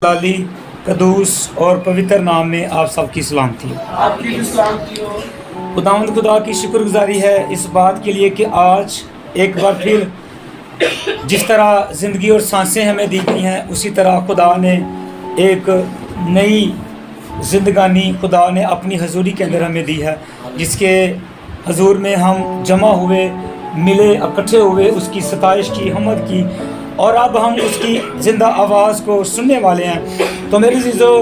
लाली कदूस और पवित्र नाम में आप सबकी सलामती आपकी भी सलामती हो। खुदावंद खुदा की शुक्रगुजारी है इस बात के लिए कि आज एक बार फिर जिस तरह ज़िंदगी और सांसें हमें दी गई हैं उसी तरह खुदा ने एक नई जिंदगानी खुदा ने अपनी हजूरी के अंदर हमें दी है, जिसके हजूर में हम जमा हुए, मिले, इकट्ठे हुए, उसकी सताइश की, हमद की, और अब हम उसकी ज़िंदा आवाज़ को सुनने वाले हैं। तो मेरे अज़ीज़ों,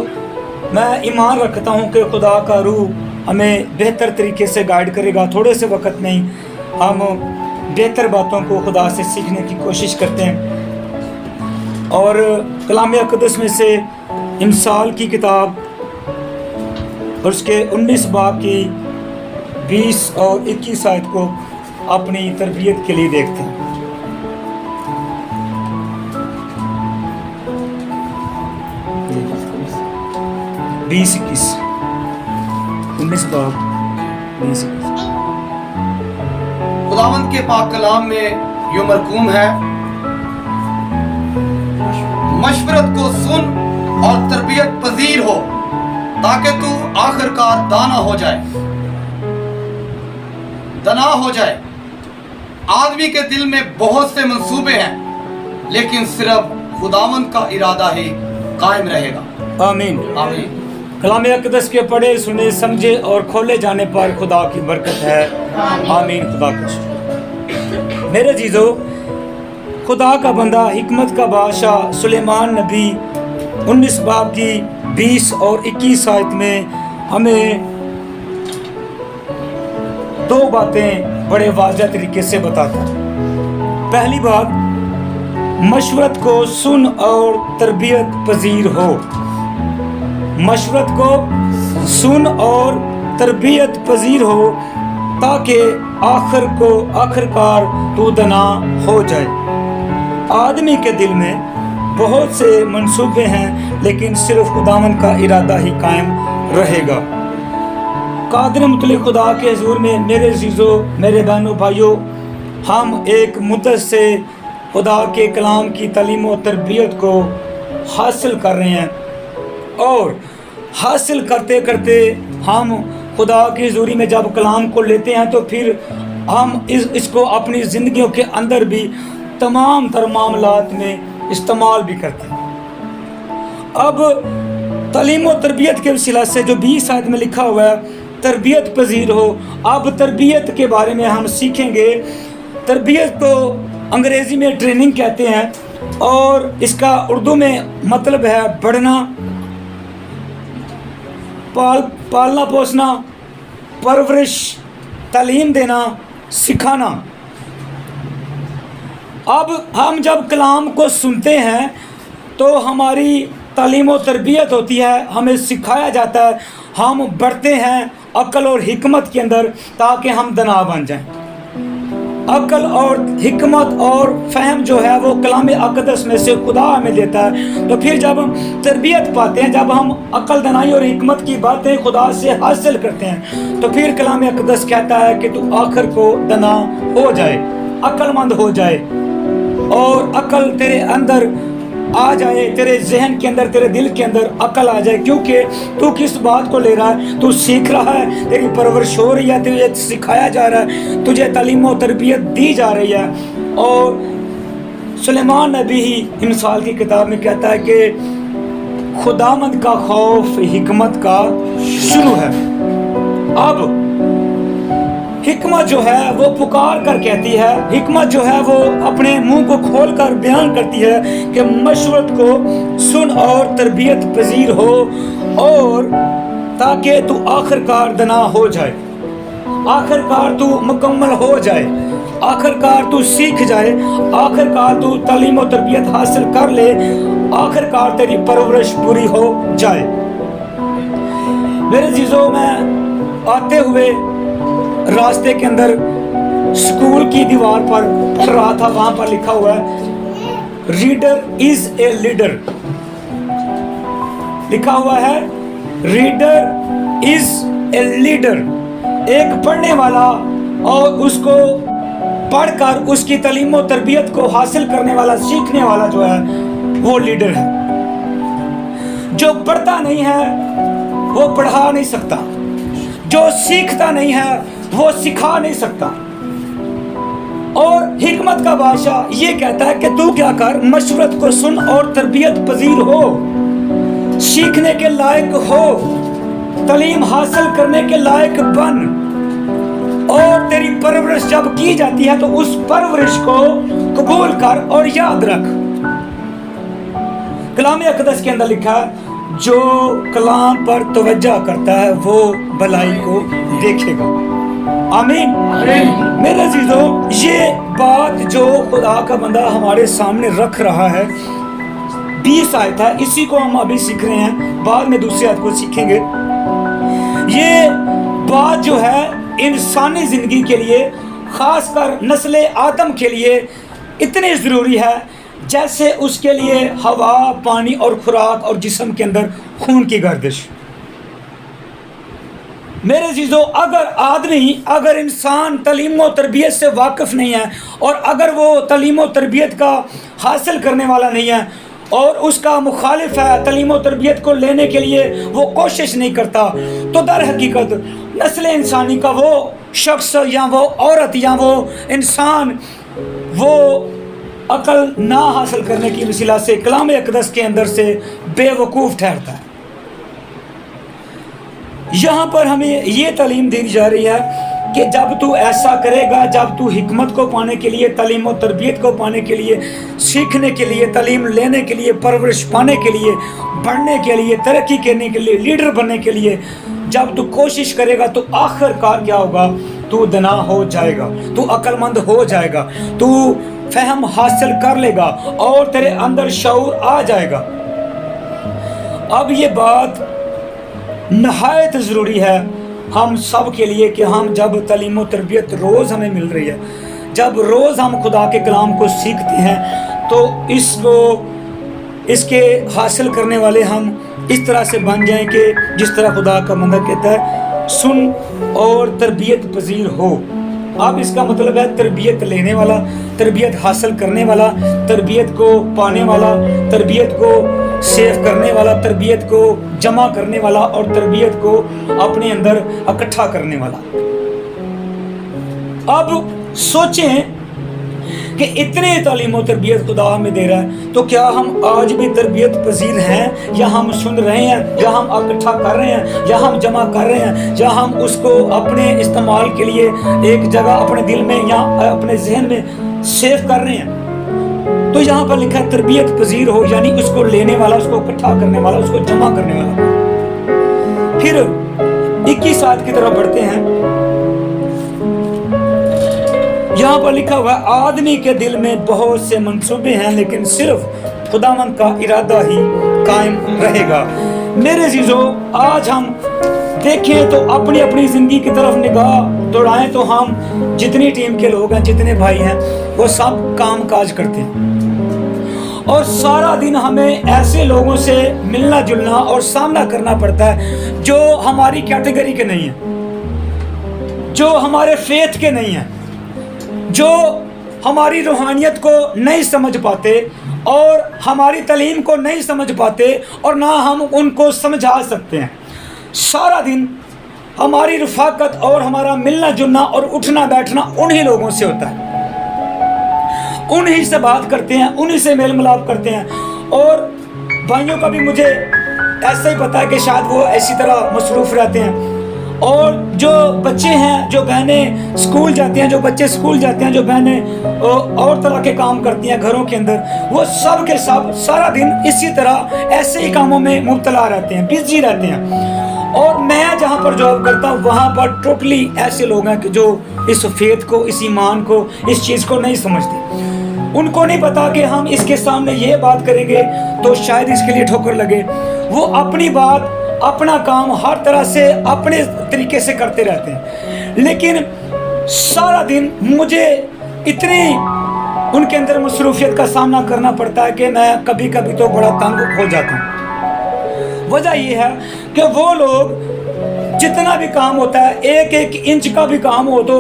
मैं ईमान रखता हूँ कि खुदा का रूह हमें बेहतर तरीके से गाइड करेगा। थोड़े से वक्त में ही हम बेहतर बातों को खुदा से सीखने की कोशिश करते हैं। और कलाम अक़दस में से इमसाल की किताब और उसके 19 बाब की 20 और 21 आयत को अपनी तरबियत के लिए देखते हैं। 20-21 19 बाब 20-21 खुदावंद के पाक कलाम में यूं मरकूम है, मशवरत को सुन और तरबियत पजीर हो ताकि तू आखिरकार दाना हो जाए। आदमी के दिल में बहुत से मंसूबे हैं, लेकिन सिर्फ खुदावंद का इरादा ही कायम रहेगा। आमीन आमीन। कलाम अक़दस के पढ़े, सुने, समझे और खोले जाने पर खुदा की बरकत है। आमीन। खुदा का शुक्र। मेरे जीजो, खुदा का बंदा, हिकमत का बादशाह सुलेमान नबी 19 बाब की 20 और 21 आयत में हमें दो बातें बड़े वाज़ेह तरीके से बताता है। पहली बात, मशवरत को सुन और तरबियत पजीर हो। मशवरत को सुन और तरबियत पजीर हो ताकि आखिरकार तू दना हो जाए। आदमी के दिल में बहुत से मंसूबे हैं, लेकिन सिर्फ खुदावंद का इरादा ही कायम रहेगा। कादिर मुतलक खुदा के हुजूर में मेरे अज़ीज़ों, मेरे बहनों भाइयों, हम एक मुद्दत से खुदा के कलाम की तालीम और तरबियत को हासिल कर रहे हैं, और हासिल करते करते हम खुदा की हुजूरी में जब कलाम को लेते हैं तो फिर हम इसको अपनी ज़िंदगियों के अंदर भी तमाम तर मामलात में इस्तेमाल भी करते हैं। अब तालीम और तरबियत के वसीला से जो 20 आयत में लिखा हुआ है, तरबियत पजीर हो, अब तरबियत के बारे में हम सीखेंगे। तरबियत को अंग्रेज़ी में ट्रेनिंग कहते हैं, और इसका उर्दू में मतलब है बढ़ना, पालना पोसना, परवरिश, तालीम देना, सिखाना। अब हम जब कलाम को सुनते हैं तो हमारी तालीम और तरबियत होती है, हमें सिखाया जाता है, हम बढ़ते हैं अक्ल और हिकमत के अंदर ताकि हम दना बन जाएं। अक्ल और हिकमत और फहम जो है वो कलाम अक़दस में से खुदा हमें देता है। तो फिर जब हम तरबियत पाते हैं, जब हम अक्ल दनाई और हिकमत की बातें खुदा से हासिल करते हैं, तो फिर कलाम अक़दस कहता है कि तू आखिर को दना हो जाए, अक्लमंद हो जाए, और अक्ल तेरे अंदर आ जाए, तेरे जहन के अंदर, तेरे दिल के अंदर अक्ल आ जाए। क्योंकि तू किस बात को ले रहा है, तू सीख रहा है, तेरी परवरिश हो रही है, तुझे सिखाया जा रहा है, तुझे तालीम और तरबियत दी जा रही है। और सुलेमान नबी ही इमसाल की किताब में कहता है कि खुदावंद का खौफ हिकमत का शुरू है। अब हिकमत जो है वो पुकार कर कहती है, हिकमत जो है वो अपने मुंह को खोल कर बयान करती है कि मशवरत को सुन और तरबियत पजीर हो, और ताकि तू आखिरकार दना हो जाए, आखिरकार तू मुकम्मल हो जाए, आखिरकार तू सीख जाए, आखिरकार तू तालीम और तरबियत हासिल कर ले, आखिरकार तेरी परवरिश पूरी हो जाए। मेरे अज़ीज़ों, मैं आते हुए रास्ते के अंदर स्कूल की दीवार पर पढ़ रहा था, वहां पर लिखा हुआ है रीडर इज ए लीडर। लिखा हुआ है रीडर इज ए लीडर। एक पढ़ने वाला और उसको पढ़कर उसकी तालीम और तरबियत को हासिल करने वाला, सीखने वाला जो है वो लीडर है। जो पढ़ता नहीं है वो पढ़ा नहीं सकता, जो सीखता नहीं है वो सिखा नहीं सकता। और हिकमत का बादशाह ये कहता है कि तू क्या कर, मशवरत को सुन और तरबियत पजीर हो, सीखने के लायक हो, तालीम हासिल करने के लायक बन। और तेरी परवरिश जब की जाती है तो उस परवरिश को कबूल कर और याद रख। कलाम अक़दस के अंदर लिखा है, जो कलाम पर तवज्जो करता है वो भलाई को देखेगा। आमीन। मेरे अजीजों, ये बात जो खुदा का बंदा हमारे सामने रख रहा है, 20 आयत है, इसी को हम अभी सीख रहे हैं, बाद में दूसरी आयत को सीखेंगे। ये बात जो है इंसानी जिंदगी के लिए, खासकर नस्ल आदम के लिए इतनी ज़रूरी है जैसे उसके लिए हवा, पानी और खुराक और जिस्म के अंदर खून की गर्दिश। मेरे अजीजों, अगर इंसान तालीम और तरबियत से वाकिफ़ नहीं है और अगर वो तालीम और तरबियत का हासिल करने वाला नहीं है और उसका मुखालिफ है, तालीम और तरबियत को लेने के लिए वो कोशिश नहीं करता, तो दर हकीकत नस्ल इंसानी का वो शख्स या वो औरत या वो इंसान वो अकल ना हासिल करने की वसीला से कलाम अक़दस के अंदर से बेवकूफ़ ठहरता है। यहाँ पर हमें ये तालीम दी जा रही है कि जब तू ऐसा करेगा, जब तू हिकमत को पाने के लिए, तालीम और तरबियत को पाने के लिए, सीखने के लिए, तालीम लेने के लिए, परवरिश पाने के लिए, बढ़ने के लिए, तरक्की करने के लिए, लीडर बनने के लिए जब तू कोशिश करेगा तो आखिरकार क्या होगा, तू दना हो जाएगा, तू अक्लमंद हो जाएगा, तू फहम हासिल कर लेगा और तेरे अंदर शऊर आ जाएगा। अब ये बात नहायत ज़रूरी है हम सब के लिए कि हम जब तालीम और तरबियत रोज़ हमें मिल रही है, जब रोज़ हम खुदा के कलाम को सीखते हैं, तो इसके हासिल करने वाले हम इस तरह से बन जाएं कि जिस तरह खुदा का बंदा कहता है, सुन और तरबियत पजीर हो। अब इसका मतलब है तरबियत लेने वाला, तरबियत हासिल करने वाला, तरबियत को पाने वाला, तरबियत को सेव करने वाला, तरबियत को जमा करने वाला और तरबियत को अपने अंदर इकट्ठा करने वाला। अब सोचें कि इतने तालीम और तरबियत खुदा हमें दे रहा है, तो क्या हम आज भी तरबियत पजीर हैं, या हम सुन रहे हैं, या हम इकट्ठा कर रहे हैं, या हम जमा कर रहे हैं, या हम उसको अपने इस्तेमाल के लिए एक जगह अपने दिल में या अपने जहन में सेव कर रहे हैं। तो यहाँ पर लिखा है तरबियत पजीर हो, यानी उसको लेने वाला, उसको इकट्ठा करने वाला, उसको जमा करने वाला। फिर 21 आयत की तरफ बढ़ते हैं। यहाँ पर लिखा हुआ है, आदमी के दिल में बहुत से मंसूबे हैं लेकिन सिर्फ खुदावंद का इरादा ही कायम रहेगा। मेरे अजीजों, आज हम देखें तो अपनी अपनी ज़िंदगी की तरफ निगाह दौड़ाएं तो हम जितनी टीम के लोग हैं, जितने भाई हैं, वो सब काम काज करते हैं और सारा दिन हमें ऐसे लोगों से मिलना जुलना और सामना करना पड़ता है जो हमारी कैटेगरी के नहीं हैं, जो हमारे फेथ के नहीं हैं, जो हमारी रूहानियत को नहीं समझ पाते और हमारी तालीम को नहीं समझ पाते और ना हम उनको समझा सकते हैं। सारा दिन हमारी रफ़ाकत और हमारा मिलना जुलना और उठना बैठना उन्हीं लोगों से होता है, उन्हीं से बात करते हैं, उन्हीं से मेल मिलाप करते हैं। और भाइयों का भी मुझे ऐसा ही पता है कि शायद वो ऐसी तरह मसरूफ़ रहते हैं। और जो बच्चे हैं, जो बहनें स्कूल जाती हैं, जो बच्चे स्कूल जाते हैं, जो बहनें और तरह के काम करती हैं घरों के अंदर, वो सब के सब सारा दिन इसी तरह ऐसे ही कामों में मुब्तला रहते हैं, बिजी रहते हैं। और मैं जहाँ पर जॉब करता हूँ वहाँ पर टोटली ऐसे लोग हैं कि जो इस फेथ को, इस ईमान को, इस चीज़ को नहीं समझते। उनको नहीं पता कि हम इसके सामने ये बात करेंगे तो शायद इसके लिए ठोकर लगे। वो अपनी बात, अपना काम हर तरह से अपने तरीके से करते रहते हैं, लेकिन सारा दिन मुझे इतनी उनके अंदर मसरूफियत का सामना करना पड़ता है कि मैं कभी कभी तो बड़ा तंग हो जाता हूँ। वजह यह है कि वो लोग जितना भी काम होता है, एक एक इंच का भी काम हो तो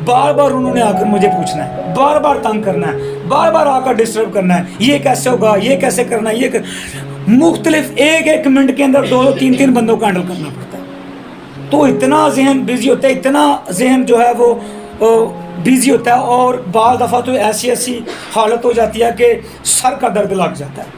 बार बार उन्होंने आकर मुझे पूछना है, बार बार तंग करना है, बार बार आकर डिस्टर्ब करना है, ये कैसे होगा, ये कैसे करना है, मुख्तलिफ एक मिनट के अंदर 2-2 3-3 बंदों को हैंडल करना पड़ता है। तो इतना जहन बिजी होता है, इतना जहन जो है वो बिजी होता है, और बाज़ दफ़ा तो ऐसी हालत हो जाती है कि सर का दर्द लग जाता है।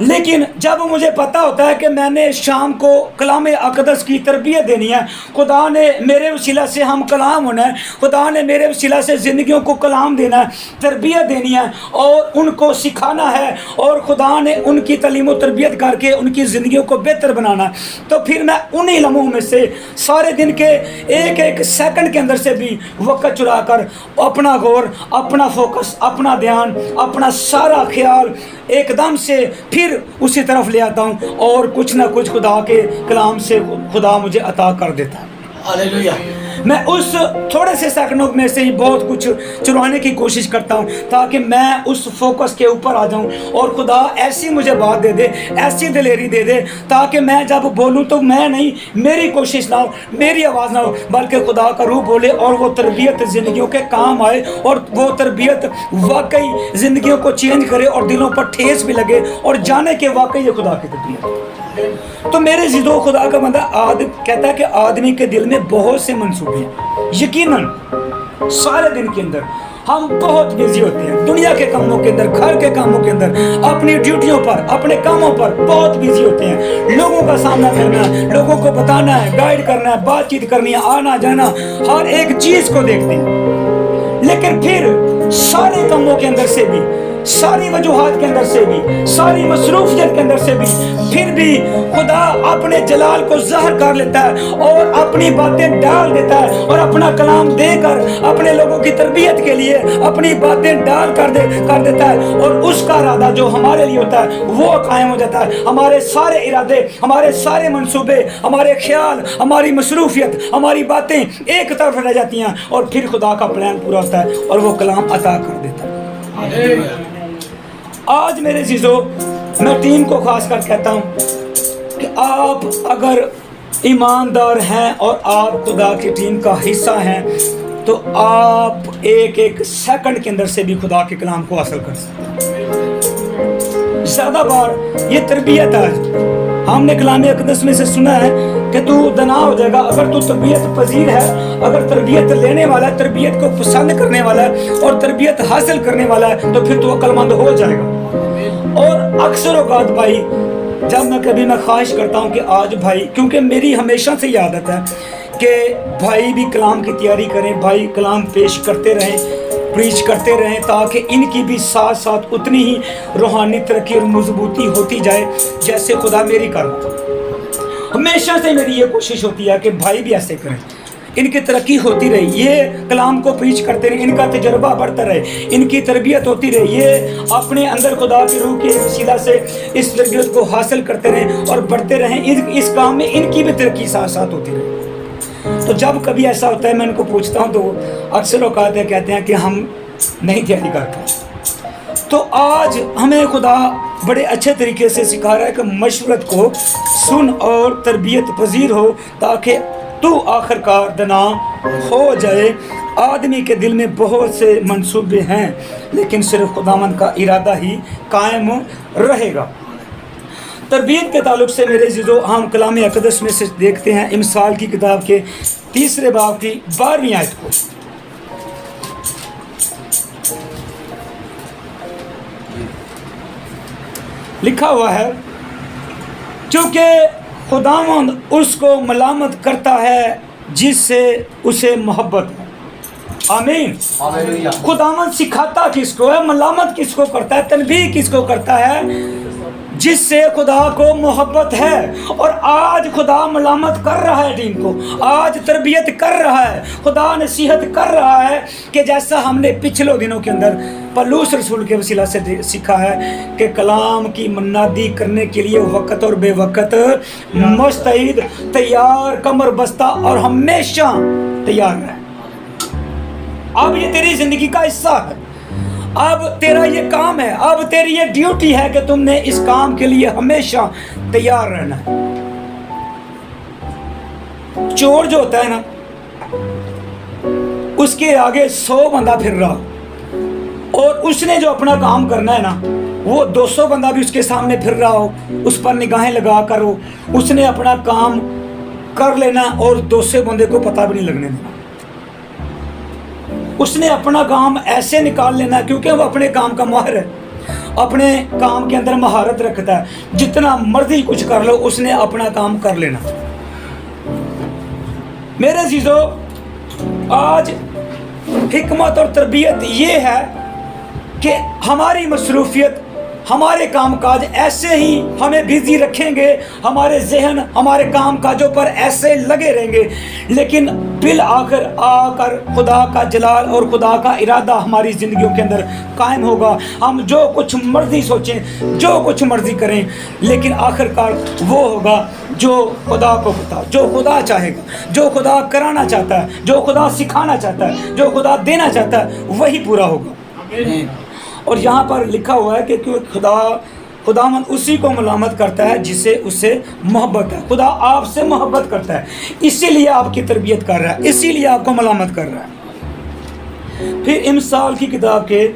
लेकिन जब मुझे पता होता है कि मैंने शाम को कलाम अक़दस की तरबियत देनी है, खुदा ने मेरे वसीला से हम कलाम होना है, खुदा ने मेरे वसीला से ज़िंदगियों को कलाम देना है, तरबियत देनी है और उनको सिखाना है, और खुदा ने उनकी तालीम और तरबियत करके उनकी ज़िंदगियों को बेहतर बनाना है, तो फिर मैं उन्हीं लम्हों में से सारे दिन के एक सेकंड के अंदर से भी वक़्त चुरा कर अपना गौर, अपना फोकस, अपना ध्यान, अपना सारा ख्याल एकदम से फिर उसी तरफ ले आता हूँ, और कुछ ना कुछ खुदा के कलाम से खुदा मुझे अता कर देता है। हालेलुया। मैं उस थोड़े से सेकंडों में से ही बहुत कुछ चुराने की कोशिश करता हूँ, ताकि मैं उस फोकस के ऊपर आ जाऊँ, और खुदा ऐसी मुझे बात दे दे, ऐसी दिलेरी दे दे, ताकि मैं जब बोलूँ तो मैं नहीं, मेरी कोशिश ना हो, मेरी आवाज़ ना हो, बल्कि खुदा का रूह बोले, और वो तरबियत ज़िंदगियों के काम आए, और वो तरबियत वाकई ज़िंदगियों को चेंज करे और दिलों पर ठेस भी लगे, और जाने के वाकई ये खुदा की तरबियत। तो मेरे ज़िदो खुदा का बंदा कहता है कि आदमी के दिल में बहुत से मंसूबे हैं। यकीनन सारे दिन के अंदर हम बहुत बिजी होते हैं, दुनिया के कामों के अंदर, घर के कामों के अंदर, अपनी ड्यूटियों पर, अपने कामों पर बहुत बिजी होते हैं। लोगों का सामना करना है, लोगों को बताना है, गाइड करना है, बातचीत करनी है, आना जाना, हर एक चीज़ को देखते हैं। लेकिन फिर सारे कामों के अंदर से भी, सारी वजूहात के अंदर से भी, सारी मसरूफियत के अंदर से भी, फिर भी खुदा अपने जलाल को ज़ाहिर कर लेता है और अपनी बातें डाल देता है, और अपना कलाम देकर अपने लोगों की तरबियत के लिए अपनी बातें डाल कर देता है, और उसका इरादा जो हमारे लिए होता है वो कायम हो जाता है। हमारे सारे इरादे, हमारे सारे मंसूबे, हमारे ख्याल, हमारी मसरूफियत, हमारी बातें एक तरफ रह जाती हैं, और फिर खुदा का प्लान पूरा होता है और वो कलाम अता कर देता है। आज मेरे चीज़ों, मैं टीम को खास कर कहता हूँ कि आप अगर ईमानदार हैं और आप खुदा की टीम का हिस्सा हैं, तो आप एक सेकंड के अंदर से भी खुदा के कलाम को हासिल कर सकते हैं। ज़्यादा बार ये तरबियत है, हमने कलाम अक़दस में से सुना है कि तू दना हो जाएगा अगर तू तरबियत पजीर है, अगर तरबियत लेने वाला है, तरबियत को पसंद करने वाला है और तरबियत हासिल करने वाला है, तो फिर तू अक्लमंद हो जाएगा। और अक्सर औक़ात भाई, जब मैं ख्वाहिश करता हूँ कि आज भाई, क्योंकि मेरी हमेशा से ये आदत है कि भाई भी कलाम की तैयारी करें, भाई कलाम पेश करते रहें, प्रीच करते रहें, ताकि इनकी भी साथ साथ उतनी ही रूहानी तरक्की और मजबूती होती जाए जैसे खुदा मेरी कर। हमेशा से मेरी ये कोशिश होती है कि भाई भी ऐसे करें, इनकी तरक्की होती रही, ये कलाम को प्रीच करते रहे, इनका तजर्बा बढ़ता रहे, इनकी तरबियत होती रही, ये अपने अंदर खुदा के रूह के वसीला से इस तरबियत को हासिल करते रहें और बढ़ते रहें, इस काम में इनकी भी तरक्की साथ साथ होती रहे। तो जब कभी ऐसा होता है, मैं इनको पूछता हूँ, तो अक्सर औक़ात कहते हैं कि हम नहीं तैयारी करते। तो आज हमें खुदा बड़े अच्छे तरीके से सिखा रहा है कि मशवरत को सुन और तरबियत पजीर हो, ताकि तू आखिरकार दना हो जाए। आदमी के दिल में बहुत से मंसूबे हैं, लेकिन सिर्फ खुदावंद का इरादा ही कायम रहेगा। तरबियत के ताल्लुक से मेरे अज़ीज़ों, हम कलाम अक़दस में से देखते हैं इमसाल की किताब के 3 बाब की 12वीं आयत को। लिखा हुआ है, क्योंकि खुदावंद उसको मलामत करता है जिससे उसे मोहब्बत है। आमीन। खुदावंद सिखाता किसको है, मलामत किसको करता है, तनबीह किसको करता है, जिससे खुदा को मोहब्बत है। और आज खुदा मलामत कर रहा है टीम को, आज तरबियत कर रहा है, खुदा नसीहत कर रहा है कि जैसा हमने पिछले दिनों के अंदर पौलुस रसूल के वसीला से सीखा है कि कलाम की मुनादी करने के लिए वक़्त और बेवक़्त मुस्तैद, तैयार, कमर बस्ता और हमेशा तैयार रहे। अब ये तेरी ज़िंदगी का हिस्सा है, अब तेरा ये काम है, अब तेरी ये ड्यूटी है कि तुमने इस काम के लिए हमेशा तैयार रहना है। चोर जो होता है ना, उसके आगे 100 बंदा फिर रहा, और उसने जो अपना काम करना है ना, वो 200 बंदा भी उसके सामने फिर रहा हो, उस पर निगाहें लगा कर हो, उसने अपना काम कर लेना और 200 बंदे को पता भी नहीं लगने देना। उसने अपना काम ऐसे निकाल लेना, क्योंकि वो अपने काम का माहिर है, अपने काम के अंदर महारत रखता है, जितना मर्जी कुछ कर लो उसने अपना काम कर लेना। मेरे अजीजों, आज हिकमत और तरबियत ये है कि हमारी मसरूफियत, हमारे काम काज ऐसे ही हमें बिजी रखेंगे, हमारे जहन हमारे काम काजों पर ऐसे लगे रहेंगे, लेकिन बिल आखिर आकर खुदा का जलाल और खुदा का इरादा हमारी ज़िंदगियों के अंदर कायम होगा। हम जो कुछ मर्जी सोचें, जो कुछ मर्जी करें, लेकिन आखिरकार वो होगा जो खुदा को पता, जो खुदा चाहेगा, जो खुदा कराना चाहता है, जो खुदा सिखाना चाहता है, जो खुदा देना चाहता है, वही पूरा होगा। और यहाँ पर लिखा हुआ है कि खुदावंद उसी को मलामत करता है जिसे उससे मोहब्बत है। खुदा आपसे मोहब्बत करता है, इसीलिए आपकी तरबियत कर रहा है, इसीलिए आपको मलामत कर रहा है। फिर इमसाल की किताब के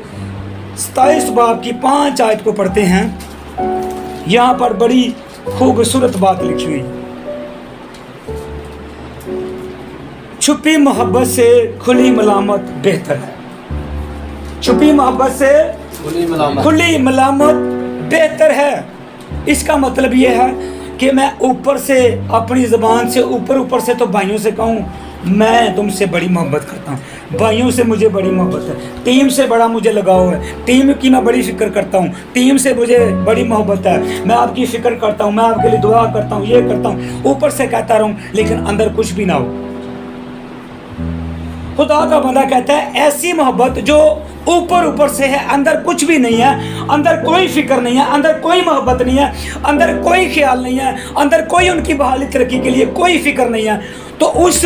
27 बाब की 5 आयत को पढ़ते हैं। यहाँ पर बड़ी खूबसूरत बात लिखी हुई, छुपी मोहब्बत से खुली मलामत बेहतर है। छुपी मोहब्बत से खुली मलामत बेहतर है। इसका मतलब ये है कि मैं ऊपर से अपनी ज़बान से ऊपर से तो भाइयों से कहूँ मैं तुमसे बड़ी मोहब्बत करता हूँ, भाइयों से मुझे बड़ी मोहब्बत है, टीम से बड़ा मुझे लगाव है, टीम की मैं बड़ी फ़िक्र करता हूँ, टीम से मुझे बड़ी मोहब्बत है, मैं आपकी फ़िक्र करता हूँ, मैं आपके लिए दुआ करता हूँ, ये करता हूँ, ऊपर से कहता रहूँ लेकिन अंदर कुछ भी ना हो। खुदा का बंदा कहता है ऐसी मोहब्बत जो ऊपर से है, अंदर कुछ भी नहीं है, अंदर कोई फिक्र नहीं है, अंदर कोई मोहब्बत नहीं है, अंदर कोई ख्याल नहीं है, अंदर कोई उनकी बहाली तरक्की के लिए कोई फिक्र नहीं है, तो उस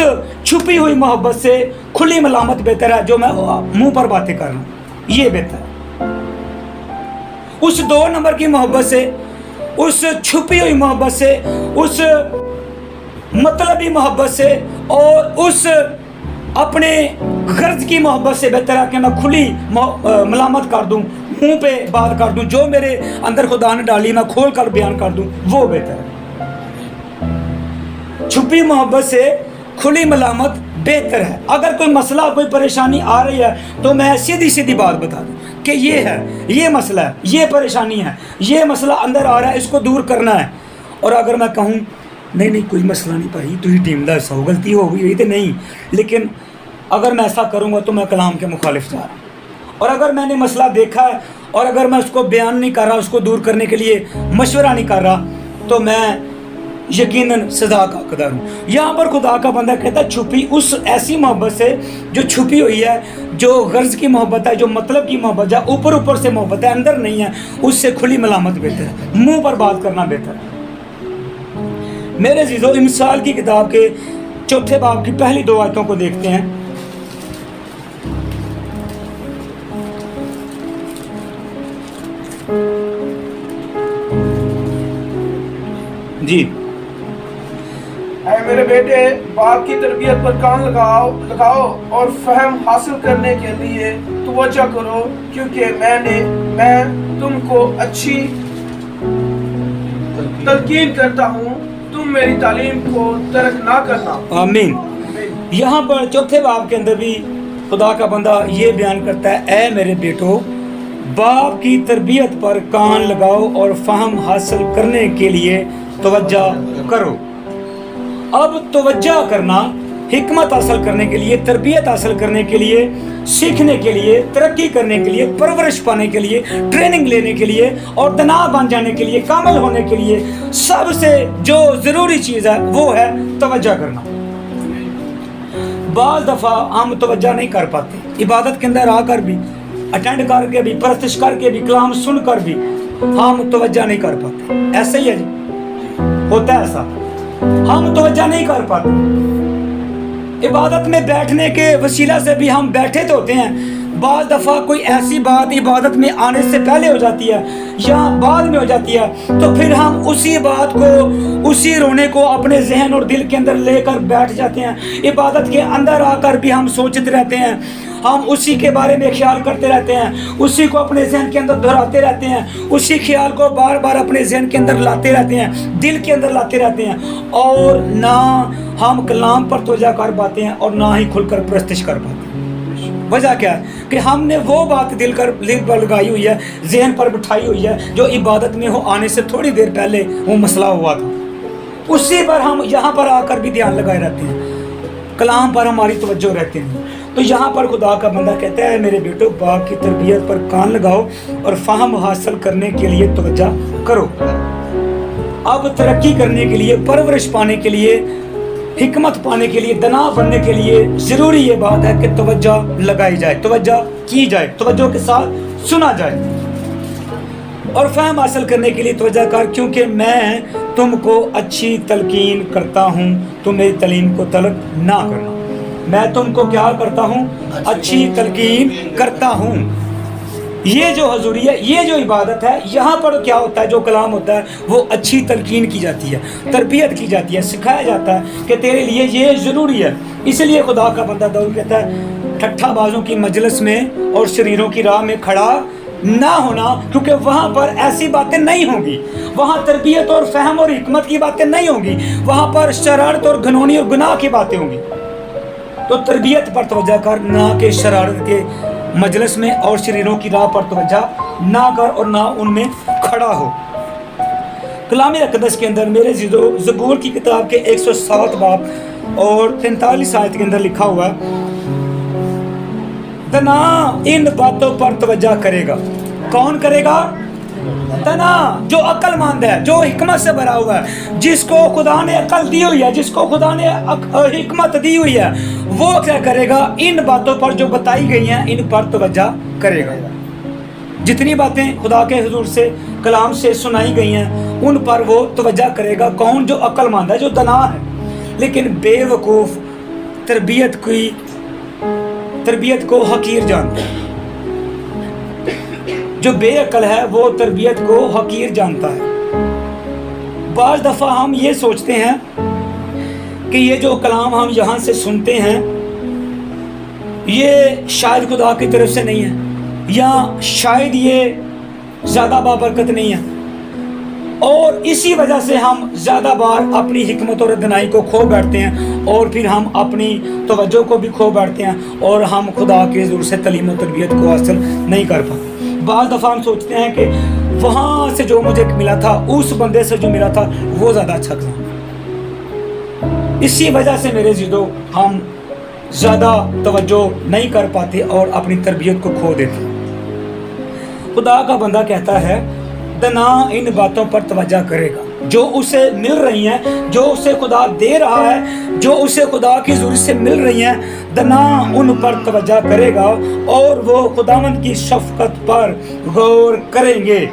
छुपी हुई मोहब्बत से खुली मलामत बेहतर है। जो मैं मुंह पर बातें कर रहा हूँ ये बेहतर है। उस 2 नंबर की मोहब्बत से, उस छुपी हुई मोहब्बत से, उस मतलबी मोहब्बत से और उस अपने गर्ज की मोहब्बत से बेहतर है कि मैं खुली मलामत कर दूं, मुंह पे बात कर दूं, जो मेरे अंदर खुदा ने डाली मैं खोल कर बयान कर दूं, वो बेहतर है। छुपी मोहब्बत से खुली मलामत बेहतर है। अगर कोई मसला, कोई परेशानी आ रही है तो मैं सीधी सीधी बात बता दूं कि ये है, ये मसला है, ये परेशानी है, ये मसला अंदर आ रहा है, इसको दूर करना है। और अगर मैं कहूँ नहीं कोई मसला नहीं भाई, तू ही टीम दा ऐसा हो, गलती हो गई तो नहीं, लेकिन अगर मैं ऐसा करूँगा तो मैं कलाम के मुखालिफ जा रहा हूँ। और अगर मैंने मसला देखा है और अगर मैं उसको बयान नहीं कर रहा, उसको दूर करने के लिए मशवरा नहीं कर रहा, तो मैं यकीनन सज़ा का हकदार हूँ। यहाँ पर खुदा का बंदा कहता है छुपी उस ऐसी मोहब्बत से जो छुपी हुई है, जो गर्ज की मोहब्बत है, जो मतलब की मोहब्बत है, ऊपर से मोहब्बत है, अंदर नहीं है, उससे खुली मलामत बेहतर है, मुँह पर बात करना बेहतर है। मेरे अज़ीज़ों, इमसाल की किताब के 4 बाब की पहली 2 आयतों को देखते हैं। जी, ऐ मेरे बेटे, बाप की तरबियत पर कान लगाओ और फहम हासिल करने के लिए तवज्जो करो, क्योंकि मैं तुमको अच्छी तलकीन करता हूँ, तुम मेरी तालीम को तर्क ना करना। आमीन। यहाँ पर 4 बाब के अंदर भी खुदा का बंदा ये बयान करता है, ऐ मेरे बेटो, बाप की तरबियत पर कान लगाओ और फहम हासिल करने के लिए तवज्जो करो। अब तवज्जो करना, हिकमत हासिल करने के लिए, तरबियत हासिल करने के लिए, सीखने के लिए, तरक्की करने के लिए, परवरिश पाने के लिए, ट्रेनिंग लेने के लिए और तनाव बन जाने के लिए, कामिल होने के लिए सबसे जो ज़रूरी चीज़ है वो है तवज्जो करना। बाज़ दफ़ा हम तवज्जो नहीं कर पाते, इबादत के अंदर आकर भी, अटेंड करके भी, परस्तिश करके भी, कलाम सुन कर भी हम तवज्जो नहीं कर पाते। ऐसा ही है जी, होता है ऐसा, हम तवज्जो नहीं कर पाते। इबादत में बैठने के वसीला से भी हम बैठे तो होते हैं, बाज़ दफ़ा कोई ऐसी बात इबादत में आने से पहले हो जाती है या बाद में हो जाती है, तो फिर हम उसी बात को, उसी रोने को अपने जहन और दिल के अंदर लेकर बैठ जाते हैं। इबादत के अंदर आकर भी हम सोचते रहते हैं हम उसी के बारे में ख्याल करते रहते हैं, उसी को अपने जहन के अंदर दोहराते रहते हैं, उसी ख्याल को बार बार अपने जहन के अंदर लाते रहते हैं, दिल के अंदर लाते रहते हैं, और ना हम कलाम पर तवज्जो कर पाते हैं और ना ही खुलकर प्रस्तुत कर पाते हैं। वजह क्या है कि हमने वो बात दिल पर लगाई हुई है, जहन पर बिठाई हुई है, जो इबादत में हो आने से थोड़ी देर पहले वो मसला हुआ था, उसी पर हम यहाँ पर आकर भी ध्यान लगाए रहते हैं, कलाम पर हमारी तवज्जो रहती है। तो यहाँ पर खुदा का बंदा कहता है, मेरे बेटो बाप की तरबियत पर कान लगाओ और फ़हम हासिल करने के लिए तवज्जो करो। अब तरक्की करने के लिए, परवरिश पाने के लिए, हिकमत पाने के लिए, दना बनने के लिए ज़रूरी ये बात है कि तवज्जो लगाई जाए, तवज्जो की जाए, तवज्जो के साथ सुना जाए। और फ़हम हासिल करने के लिए तवज्जो कर, क्योंकि मैं तुमको अच्छी तलकीन करता हूँ, तुम मेरी तलीम को तलब ना करना। मैं तुमको क्या करता हूँ? अच्छी तलकीन करता हूँ। ये जो हजूरी है, ये जो इबादत है, यहाँ पर क्या होता है, जो कलाम होता है वो अच्छी तलकीन की जाती है, तरबियत की जाती है, सिखाया जाता है कि तेरे लिए ये ज़रूरी है। इसलिए खुदा का बंदा दाऊद कहता है, ठट्ठाबाजों की मजलिस में और शरीरों की राह में खड़ा ना होना, क्योंकि वहाँ पर ऐसी बातें नहीं होंगी, वहाँ तरबियत और फ़हम और हिकमत की बातें नहीं होंगी, वहाँ पर शरारत और घनौनी और गुनाह की बातें होंगी। तो तरबियत पर तवज्जो कर, ना कि शरारत के मजलिस में और शरीरों की राह पर तवज्जो ना कर और ना उनमें खड़ा हो। कलाम अक़दस के अंदर मेरे ज़िदो ज़बूर की किताब के 107 बाब और 43 आयत के अंदर लिखा हुआ है, तना इन बातों पर तवज्जो करेगा। कौन करेगा? तना, जो अक्लमंद है, जो हिकमत से भरा हुआ है, जिसको खुदा ने अकल दी हुई है, जिसको खुदा ने हिकमत दी हुई है, वो क्या करेगा? इन बातों पर जो बताई गई हैं, इन पर तवज्जो करेगा। जितनी बातें खुदा के हुजूर से, कलाम से सुनाई गई हैं, उन पर वो तवज्जो करेगा। कौन? जो अक्लमंद है, जो दना है। लेकिन बेवकूफ़ तरबियत को हकीर जानता है। जो बेअक्ल है वो तरबियत को हकीर जानता है। बाज़ दफ़ा हम ये सोचते हैं कि ये जो कलाम हम यहाँ से सुनते हैं, ये शायद खुदा की तरफ से नहीं है, या शायद ये ज़्यादा बाबरकत नहीं है, और इसी वजह से हम ज़्यादा बार अपनी हिकमत और दनाई को खो बैठते हैं, और फिर हम अपनी तवज्जो को भी खो बैठते हैं, और हम खुदा के ज़रूर से तलीम और तरबियत को हासिल नहीं कर पाते। बाज़ दफ़ा हम सोचते हैं कि वहाँ से जो मुझे मिला था, उस बंदे से जो मिला था, वो ज़्यादा अच्छा था। इसी वजह से मेरे ज़िदो हम ज़्यादा तवज्जो नहीं कर पाते और अपनी तरबियत को खो देते। खुदा का बंदा कहता है, दना इन बातों पर तवज्जो करेगा, जो उसे मिल रही हैं, जो उसे खुदा दे रहा है, जो उसे खुदा की ज़रूरत से मिल रही हैं, दना उन पर तवज्जो करेगा, और वो खुदावंद की शफ़क़त पर गौर करेंगे।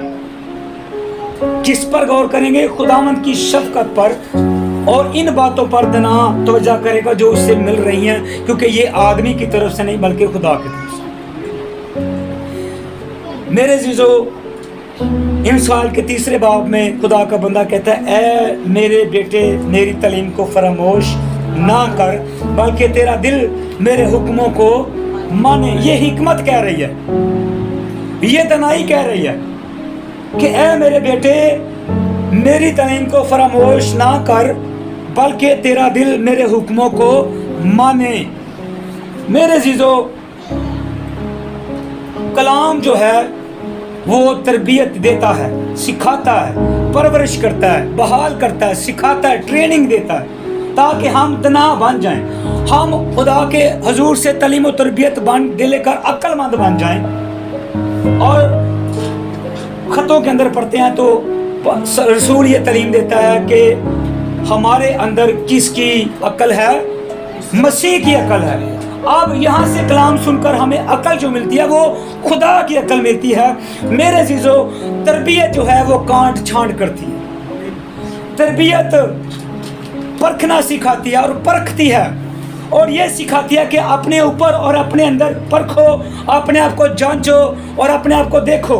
किस पर गौर करेंगे? खुदावंद की शफ़क़त पर, और इन बातों पर दना तवज्जो करेगा जो उससे मिल रही हैं, क्योंकि ये आदमी की तरफ से नहीं बल्कि खुदा की तरफ से। मेरे जीजो, इंसान के 3 बाब में खुदा का बंदा कहता है, ऐ मेरे बेटे मेरी तलीम को फरामोश ना कर, बल्कि तेरा दिल मेरे हुक्मों को माने। ये हिकमत कह रही है, ये दनाई कह रही है कि ऐ मेरे बेटे मेरी तलीम को फरामोश ना कर, बल्कि तेरा दिल मेरे हुक्मों को माने। मेरे जीजो, कलाम जो है वो तरबियत देता है, सिखाता है, परवरिश करता है, बहाल करता है, सिखाता है, ट्रेनिंग देता है, ताकि हम दना बन जाएं, हम खुदा के हजूर से तलीम और तरबियत लेकर अक्लमंद बन जाएं। और ख़तों के अंदर पढ़ते हैं तो रसूल ये तलीम देता है कि हमारे अंदर किसकी अक्ल है? मसीह की अक्ल है। अब यहाँ से कलाम सुनकर हमें अकल जो मिलती है वो खुदा की अकल मिलती है। मेरे अज़ीज़ों, तरबियत जो है वो कांट छांट करती है। तरबियत परखना सिखाती है और परखती है, और ये सिखाती है कि अपने ऊपर और अपने अंदर परखो, अपने आप को जांचो और अपने आप को देखो।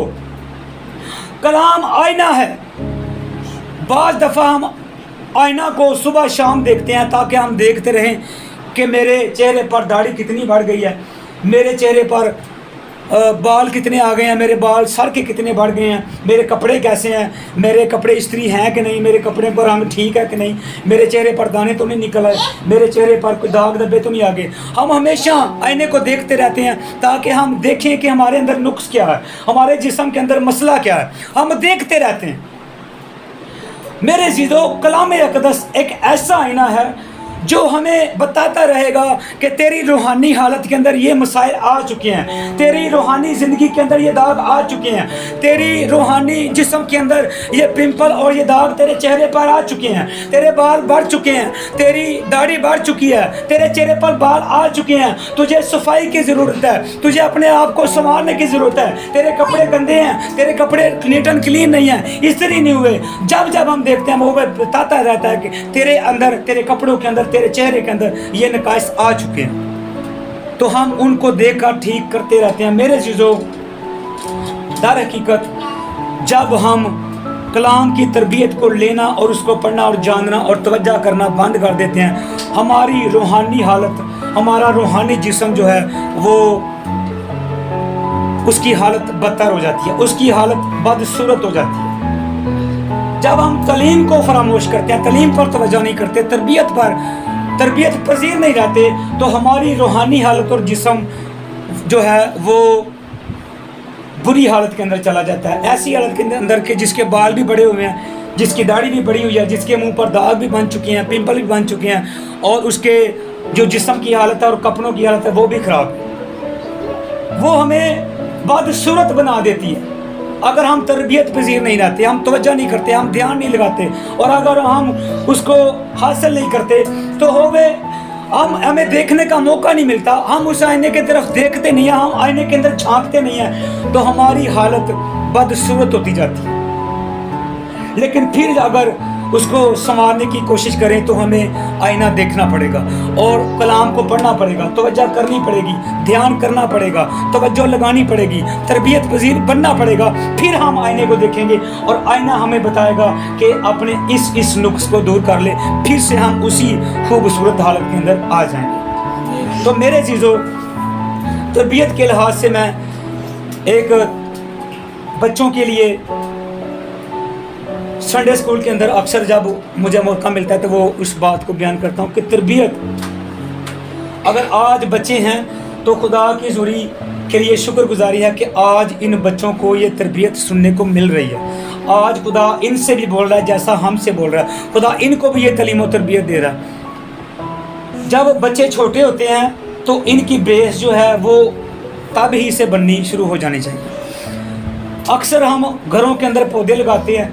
कलाम आईना है। बाज़ दफ़ा हम आईना को सुबह शाम देखते हैं ताकि हम देखते रहें कि मेरे चेहरे पर दाढ़ी कितनी बढ़ गई है, मेरे चेहरे पर बाल कितने आ गए हैं, मेरे बाल सर के कितने बढ़ गए हैं, मेरे कपड़े कैसे हैं, मेरे कपड़े इस्त्री हैं कि नहीं, मेरे कपड़े पर रंग ठीक है कि नहीं, मेरे चेहरे पर दाने तो नहीं निकल आए, मेरे चेहरे पर कोई दाग धब्बे तो नहीं आ गए। हम हमेशा आईने को देखते रहते हैं ताकि हम देखें कि हमारे अंदर नुक्स क्या है, हमारे जिस्म के अंदर मसला क्या है, हम देखते रहते हैं। मेरे ज़ीदो, कलाम अक़दस एक ऐसा आईना है जो हमें बताता रहेगा कि तेरी रूहानी हालत के अंदर ये मसाइल आ चुके हैं, तेरी रूहानी ज़िंदगी के अंदर ये दाग आ चुके हैं, तेरी रूहानी जिस्म के अंदर ये पिंपल और ये दाग तेरे चेहरे पर आ चुके हैं, तेरे बाल बढ़ चुके हैं, तेरी दाढ़ी बढ़ चुकी है, तेरे चेहरे पर बाल आ चुके हैं, तुझे सफाई की ज़रूरत है, तुझे अपने आप को संवारने की ज़रूरत है, तेरे कपड़े गंदे हैं, तेरे कपड़े नीट एंड क्लीन नहीं हैं, इस्त्री नहीं हुए। जब हम देखते हैं वो बताता रहता है कि तेरे अंदर, तेरे कपड़ों के अंदर, तेरे चेहरे के अंदर ये नकाइस आ चुके हैं, तो हम उनको देखकर ठीक करते रहते हैं। मेरे चीज़ों, दर हकीकत जब हम कलाम की तरबियत को लेना और उसको पढ़ना और जानना और तवज्जो करना बंद कर देते हैं, हमारी रूहानी हालत, हमारा रूहानी जिस्म जो है वो उसकी हालत बदतर हो जाती है, उसकी हालत बदसूरत हो जाती है। जब हम तलीम को फरामोश करते हैं, तलीम पर तवज्जो नहीं करते, तरबियत पजीर नहीं रहते, तो हमारी रूहानी हालत और जिस्म जो है वो बुरी हालत के अंदर चला जाता है। ऐसी हालत के अंदर के जिसके बाल भी बड़े हुए हैं, जिसकी दाढ़ी भी बड़ी हुई है, जिसके मुंह पर दाग भी बन चुके हैं, पिंपल भी बन चुके हैं, और उसके जो जिस्म की हालत है और कपड़ों की हालत है वो भी ख़राब है, वो हमें बदसूरत बना देती है। अगर हम तरबियत पजीर नहीं रहते, हम तवज्जो नहीं करते, हम ध्यान नहीं लगाते, और अगर हम उसको हासिल नहीं करते तो हमें देखने का मौका नहीं मिलता, हम उस आईने की तरफ देखते नहीं हैं, हम आईने के अंदर झांकते नहीं हैं, तो हमारी हालत बदसूरत होती जाती है। लेकिन फिर अगर उसको संवारने की कोशिश करें तो हमें आईना देखना पड़ेगा और कलाम को पढ़ना पड़ेगा, तवज्जो करनी पड़ेगी, ध्यान करना पड़ेगा, तवज्जो लगानी पड़ेगी, तरबियत पजीर बनना पड़ेगा, फिर हम आईने को देखेंगे और आईना हमें बताएगा कि अपने इस नुक्स को दूर कर ले, फिर से हम उसी खूबसूरत हालत के अंदर आ जाएंगे। तो मेरे चीज़ों, तरबियत के लिहाज से मैं एक बच्चों के लिए संडे स्कूल के अंदर अक्सर जब मुझे मौका मिलता है तो वो उस बात को बयान करता हूँ कि तरबियत, अगर आज बच्चे हैं तो खुदा की ज़ुरी के लिए शुक्रगुजारी है कि आज इन बच्चों को ये तरबियत सुनने को मिल रही है। आज खुदा इनसे भी बोल रहा है जैसा हमसे बोल रहा है, खुदा इनको भी ये तालीम और तरबियत दे रहा है। जब बच्चे छोटे होते हैं तो इनकी बेस जो है वो तब ही से बननी शुरू हो जानी चाहिए। अक्सर हम घरों के अंदर पौधे लगाते हैं,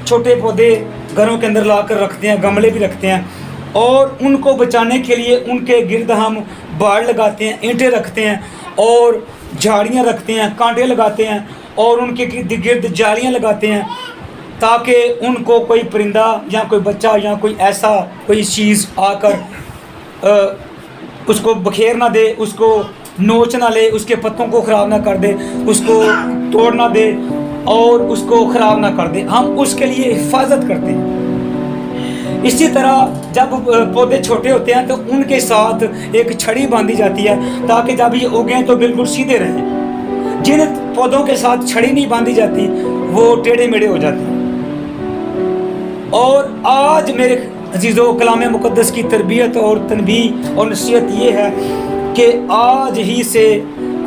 छोटे पौधे घरों के अंदर लाकर रखते हैं, गमले भी रखते हैं, और उनको बचाने के लिए उनके गिर्द हम बाड़ लगाते हैं, ईंटें रखते हैं और झाड़ियाँ रखते हैं, कांटे लगाते हैं और उनके गिर्द जालियाँ लगाते हैं ताकि उनको कोई परिंदा या कोई बच्चा या कोई ऐसा कोई चीज़ आकर उसको बखेर ना दे, उसको नोच ना ले, उसके पत्तों को ख़राब ना कर दे, उसको तोड़ ना दे और उसको ख़राब ना कर दे। हम उसके लिए हिफाजत करते हैं। इसी तरह जब पौधे छोटे होते हैं तो उनके साथ एक छड़ी बांधी जाती है ताकि जब ये उगें तो बिल्कुल सीधे रहें। जिन पौधों के साथ छड़ी नहीं बांधी जाती वो टेढ़े मेढ़े हो जाते हैं। और आज मेरे अजीज़ों, कलाम मुक़द्दस की तरबियत और तनबीह और नसीहत ये है कि आज ही से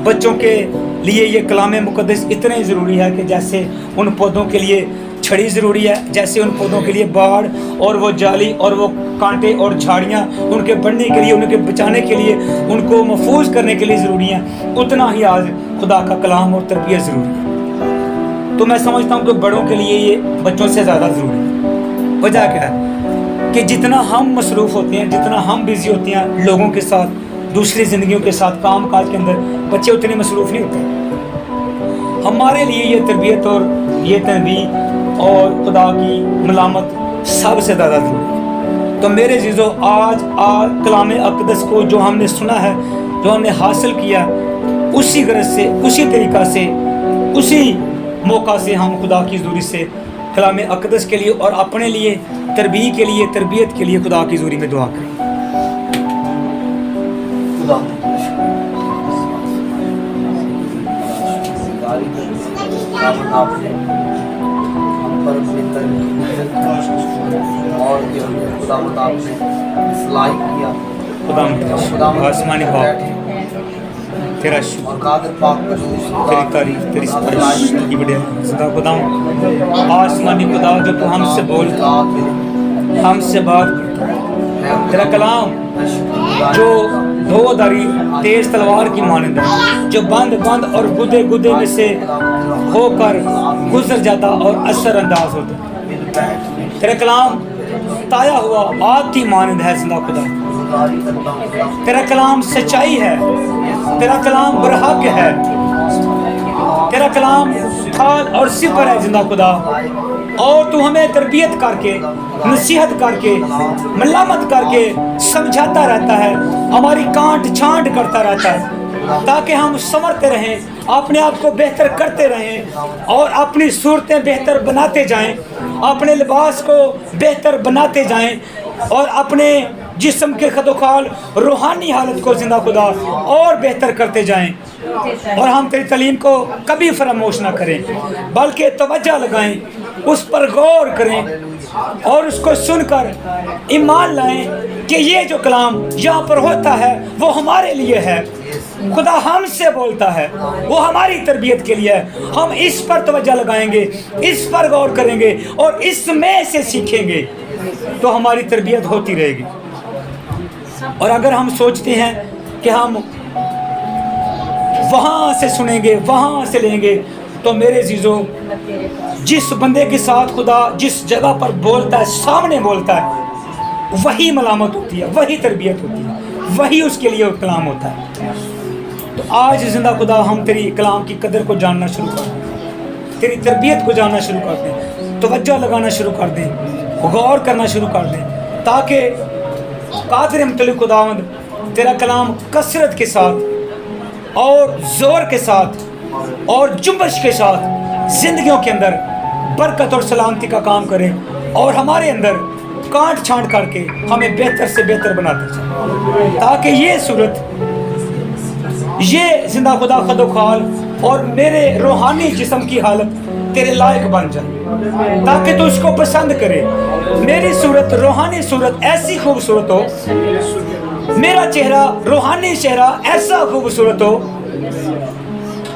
बच्चों के लिए ये कलाम मुक़द्दस इतने ज़रूरी है कि जैसे उन पौधों के लिए छड़ी ज़रूरी है, जैसे उन पौधों के लिए बाड़ और वो जाली और वो कांटे और झाड़ियाँ उनके बढ़ने के लिए, उनके बचाने के लिए, उनको महफूज करने के लिए ज़रूरी हैं, उतना ही आज खुदा का कलाम और तरबियत ज़रूरी है। तो मैं समझता हूँ कि बड़ों के लिए ये बच्चों से ज़्यादा ज़रूरी है। वजह क्या है कि जितना हम मसरूफ़ होते हैं, जितना हम बिज़ी होते हैं लोगों के साथ, दूसरी ज़िंदगियों के साथ, काम काज के अंदर, बच्चे उतने मसरूफ़ नहीं होते। हमारे लिए ये तरबियत और ये तनबीह और खुदा की मलामत सबसे ज़्यादा ज़रूरी है। तो मेरे चीज़ों, आज कलाम अक़दस को जो हमने सुना है, जो हमने हासिल किया, उसी गरज से, उसी तरीक़ा से, उसी मौका से हम खुदा की ज़ुरी से कलाम अक़दस के लिए और अपने लिए तरबीह के लिए, तरबियत के लिए खुदा की ज़ुरी में दुआ करें। खुदा शुक्रगुजारी करते हैं। आपने हम पर अपनी तरबियत और खुदावंद आपने इस्लाही किया। खुदावंद आसमानी बाप तेरा शुक्र और कादिर पाक तेरी तारीफ तेरी सिफारिश की बढ़िया सदा खुदावंद आसमानी खुदा जो तू हमसे बोलता हमसे बात करता तेरा कलाम जो धोधारी तेज तलवार की मानंद है जो बंद बंद और गुदे गुदे में से होकर गुजर जाता और असर अंदाज होता। तेरा कलाम ताया हुआ आग की मानंद है जिंदा खुदा। तेरा कलाम सच्चाई है, तेरा कलाम बरहक है, तेरा कलाम खाल और सिपर है जिंदा खुदा। और तू हमें तरबियत करके नसीहत करके मलामत करके समझाता रहता है, हमारी कांट छांट करता रहता है ताकि हम संवरते रहें, अपने आप को बेहतर करते रहें और अपनी सूरतें बेहतर बनाते जाएं, अपने लिबास को बेहतर बनाते जाएं और अपने जिस्म के खदोखाल रूहानी हालत को जिंदा खुदा और बेहतर करते जाएं। और हम तेरी तालीम को कभी फरामोश ना करें बल्कि तवज्जो लगाएं, उस पर गौर करें और उसको सुनकर ईमान लाएं कि ये जो कलाम यहाँ पर होता है वो हमारे लिए है, खुदा हमसे बोलता है, वो हमारी तरबियत के लिए है। हम इस पर तवज्जो लगाएंगे, इस पर गौर करेंगे और इसमें से सीखेंगे तो हमारी तरबियत होती रहेगी। और अगर हम सोचते हैं कि हम वहाँ से सुनेंगे वहाँ से लेंगे तो मेरे जीजो जिस बंदे के साथ खुदा जिस जगह पर बोलता है सामने बोलता है वही मलामत होती है, वही तरबियत होती है, वही उसके लिए कलाम होता है। तो आज जिंदा खुदा हम तेरी कलाम की कदर को जानना शुरू कर दें, तेरी तरबियत को जानना शुरू कर दें, तवज्जो लगाना शुरू कर दें, गौर करना शुरू कर दें ताकि कादिर मुतल्लिक खुदावंद तेरा कलाम कसरत के साथ और ज़ोर के साथ और जुम्बश के साथ ज़िंदगियों के अंदर बरकत और सलामती का काम करे और हमारे अंदर काट छांट करके हमें बेहतर से बेहतर बनाते जाए ताकि ये सूरत ये जिंदा खुदा खदोखाल और मेरे रूहानी जिस्म की हालत तेरे लायक बन जाए ताकि तू उसको पसंद करे। मेरी सूरत रूहानी सूरत ऐसी खूबसूरत हो, मेरा चेहरा रूहानी चेहरा ऐसा खूबसूरत हो,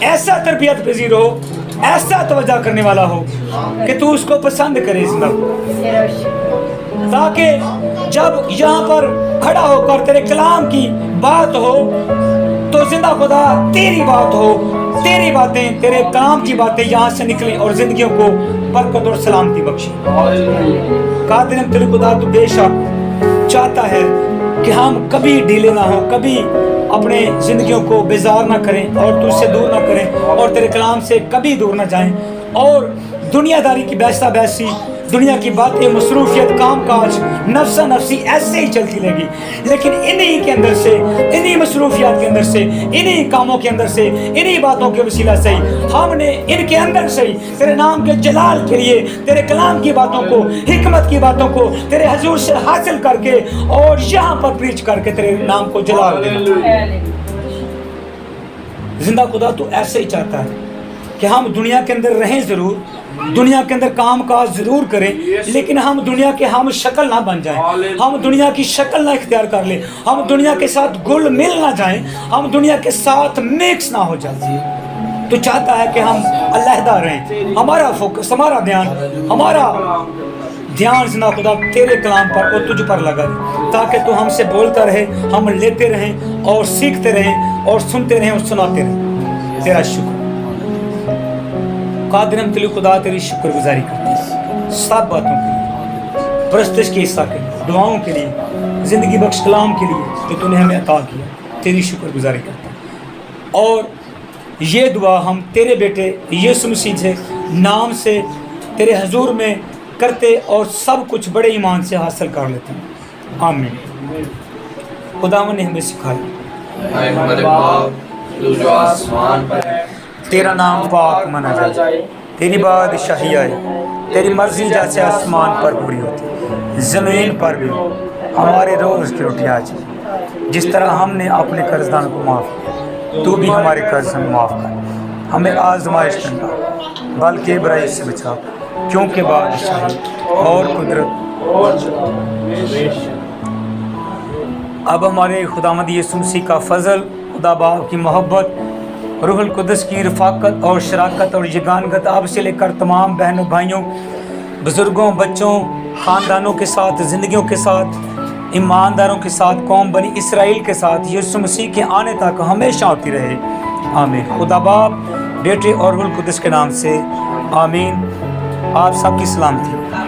ऐसा तरबियत पजीर हो, ऐसा तवज्जो करने वाला हो कि तू उसको पसंद करे ताकि जब यहाँ पर खड़ा होकर तेरे कलाम की बात हो तो जिंदा खुदा तेरी बात हो, तेरी बातें तेरे कलाम की बातें यहाँ से निकलें और जिंदगियों को बरकत और सलामती बख्शे। कादिर मुतल्लिक खुदा तू बेशक चाहता है कि हम कभी ढीले ना हो, कभी अपने ज़िंदगियों को बेजार ना करें और तुझसे दूर ना करें और तेरे कलाम से कभी दूर ना जाएं और दुनियादारी की बहसा बहसी दुनिया की बातें मसरूफियत काम काज नफ्सा नफसी ऐसे ही चलती रहेगी, लेकिन इन्हीं के अंदर से इन्हीं मसरूफियात के अंदर से इन्हीं कामों के अंदर से इन्हीं बातों के वसीला से हमने इनके अंदर से तेरे नाम के जलाल के लिए तेरे कलाम की बातों को हिकमत की बातों को तेरे हजूर से हासिल करके और यहाँ पर प्रीच करके तेरे नाम को जलाल देना। जिंदा खुदा तू ऐसे ही चाहता है कि हम दुनिया के अंदर रहें ज़रूर, दुनिया के अंदर काम काज ज़रूर करें, लेकिन हम दुनिया के हम शक्ल ना बन जाएं, हम दुनिया की शक्ल ना इख्तियार कर लें, हम दुनिया के साथ घुल मिल ना जाएं, हम दुनिया के साथ मिक्स ना हो जाए। तो चाहता है कि हम अलहदा रहें, हमारा फोकस हमारा ध्यान जिंदा खुदा तेरे कलाम पर और तुझ पर लगा रहे ताकि तू हमसे बोलता रहे, हम लेते रहें और सीखते रहें और सुनते रहें और सुनाते रहें। तेरा शुक्र कादिर मुतल्लिक खुदा तेरी शुक्रगुजारी करते हैं सब बातों के लिए, परस्तिश के हिस्सा के लिए, दुआओं के लिए, ज़िंदगी बख्श कलाम के लिए जो तूने हमें अता किया, तेरी शुक्रगुजारी करते हैं। और ये दुआ हम तेरे बेटे यीशु मसीह से नाम से तेरे हजूर में करते और सब कुछ बड़े ईमान से हासिल कर लेते हैं। आमीन। खुदावंद ने हमें सिखाया हमारे बाप तू जो आसमान पर है, तेरा नाम पाक माना जाए, तेरी बादशाही आए, तेरी मर्जी जैसे आसमान पर पूरी होती ज़मीन पर भी हमारे रोज़ की रोटी आज, जिस तरह हमने अपने कर्जदार को माफ़ किया तू भी हमारे कर्ज में माफ़ कर। हमें आजमाइश करना बल्कि बुराई से बचा, क्योंकि बादशाही और कुदरत अब हमारे खुदावंद यीशु मसीह का फजल, खुदा बाप की मोहब्बत, रूहुल कुदस की रफ़ाकत और शराकत और यगानगत आप से लेकर तमाम बहनों भाइयों, बुज़ुर्गों, बच्चों, ख़ानदानों के साथ, ज़िंदगियों के साथ, ईमानदारों के साथ, कौम बनी इसराइल के साथ यीशु मसीह के आने तक हमेशा होती रहे। आमीन। खुदा बाप, बेटे और रूहुल कुदस के नाम से आमीन। आप सबकी सलामती।